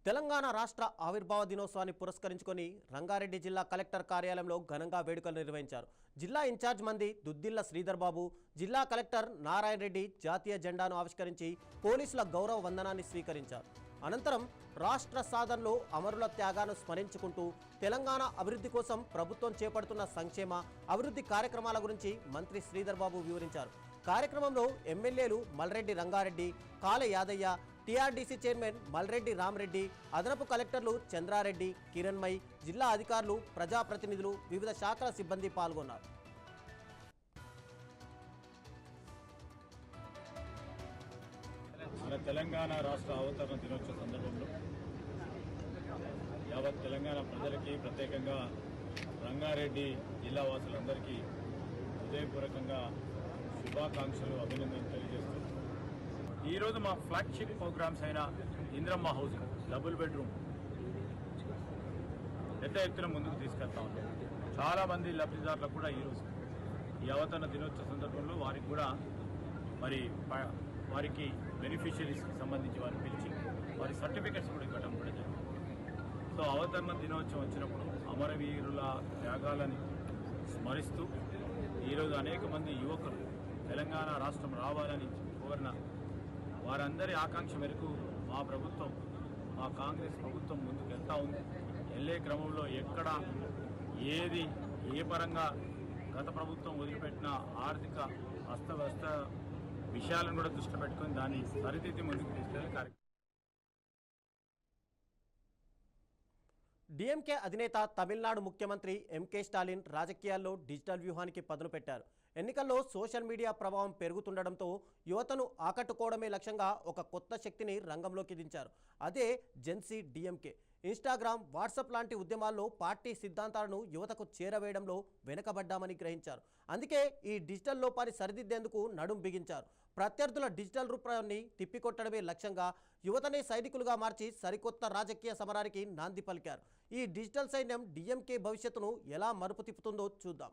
తెలంగాణ రాష్ట్ర ఆవిర్భావ దినోత్సవాన్ని పురస్కరించుకొని రంగారెడ్డి జిల్లా కలెక్టర్ కార్యాలయంలో ఘనంగా వేడుకలు నిర్వహించారు. జిల్లా ఇన్ఛార్జ్ మంత్రి దుద్దిల్ల శ్రీధర్ బాబు, జిల్లా కలెక్టర్ నారాయణ రెడ్డి జాతీయ జెండాను ఆవిష్కరించి పోలీసుల గౌరవ వందనాన్ని స్వీకరించారు. అనంతరం రాష్ట్ర సాధనలో అమరుల త్యాగాన్ని స్మరించుకుంటూ తెలంగాణ అభివృద్ధి కోసం ప్రభుత్వం చేపడుతున్న సంక్షేమ అభివృద్ధి కార్యక్రమాల గురించి మంత్రి శ్రీధర్ బాబు వివరించారు. కార్యక్రమంలో ఎమ్మెల్యేలు మల్రెడ్డి రంగారెడ్డి, కాళ యాదయ్య, టీఆర్డీసీ చైర్మన్ మల్రెడ్డి రామరెడ్డి, అదనపు కలెక్టర్లు చంద్రారెడ్డి, కిరణ్మయ్, జిల్లా అధికారులు, ప్రజాప్రతినిధులు, వివిధ శాఖల సిబ్బంది పాల్గొన్నారు. మన తెలంగాణ రాష్ట్ర అవతరణ దినోత్సవ సందర్భంలో యావత్ తెలంగాణ ప్రజలకి, ప్రత్యేకంగా రంగారెడ్డి జిల్లా వాసులందరికీ హృదయపూర్వకంగా శుభాకాంక్షలు, అభినందనలు తెలియజేస్తూ ఈరోజు మా ఫ్లాగ్షిప్ ప్రోగ్రామ్స్ అయిన ఇంద్రమ్మ హౌసింగ్, డబుల్ బెడ్రూమ్ పెద్ద ఎత్తున ముందుకు తీసుకెళ్తా ఉన్నాం. చాలామంది లబ్ధిదారులకు కూడా ఈరోజు ఈ అవతరణ దినోత్సవ సందర్భంలో వారికి కూడా వారికి బెనిఫిషియరీస్కి సంబంధించి వారిని పిలిచి వారి సర్టిఫికెట్స్ కూడా ఇవ్వడం కూడా జరిగింది. సో అవతరణ దినోత్సవం వచ్చినప్పుడు అమరవీరుల త్యాగాలని స్మరిస్తూ ఈరోజు అనేక మంది యువకులు తెలంగాణ రాష్ట్రం రావాలని కోరిన వారందరి ఆకాంక్ష మేరకు మా ప్రభుత్వం, మా కాంగ్రెస్ ప్రభుత్వం ముందుకు వెళ్తూ ఉంది. వెళ్ళే క్రమంలో ఎక్కడ ఏది ఏ పరంగా గత ప్రభుత్వం వదిలిపెట్టిన ఆర్థిక అస్తవ్యస్త విషయాలను కూడా దృష్టి పెట్టుకుని దాన్ని సరిదిద్ది ముందుకు తీసుకెళ్లే కార్యక్రమం. డిఎంకే అధినేత తమిళనాడు ముఖ్యమంత్రి ఎంకే స్టాలిన్ రాజకీయాల్లో డిజిటల్ వ్యూహానికి పదును పెట్టారు. ఎన్నికల్లో సోషల్ మీడియా ప్రభావం పెరుగుతుండటంతో యువతను ఆకట్టుకోవడమే లక్ష్యంగా ఒక కొత్త శక్తిని రంగంలోకి దించారు. అదే జెన్సీ డిఎంకే. ఇన్స్టాగ్రామ్, వాట్సాప్ లాంటి ఉద్యమాల్లో పార్టీ సిద్ధాంతాలను యువతకు చేరవేయడంలో వెనుకబడ్డామని గ్రహించారు. అందుకే ఈ డిజిటల్ లోపాన్ని సరిదిద్దేందుకు నడుం బిగించారు. ప్రత్యర్థుల డిజిటల్ రూపాన్ని తిప్పికొట్టడమే లక్ష్యంగా యువతనే సైనికులుగా మార్చి సరికొత్త రాజకీయ సమరానికి నాంది పలికారు. ఈ డిజిటల్ సైన్యం డిఎంకే భవిష్యత్తును ఎలా మరుపు తిప్పుతుందో చూద్దాం.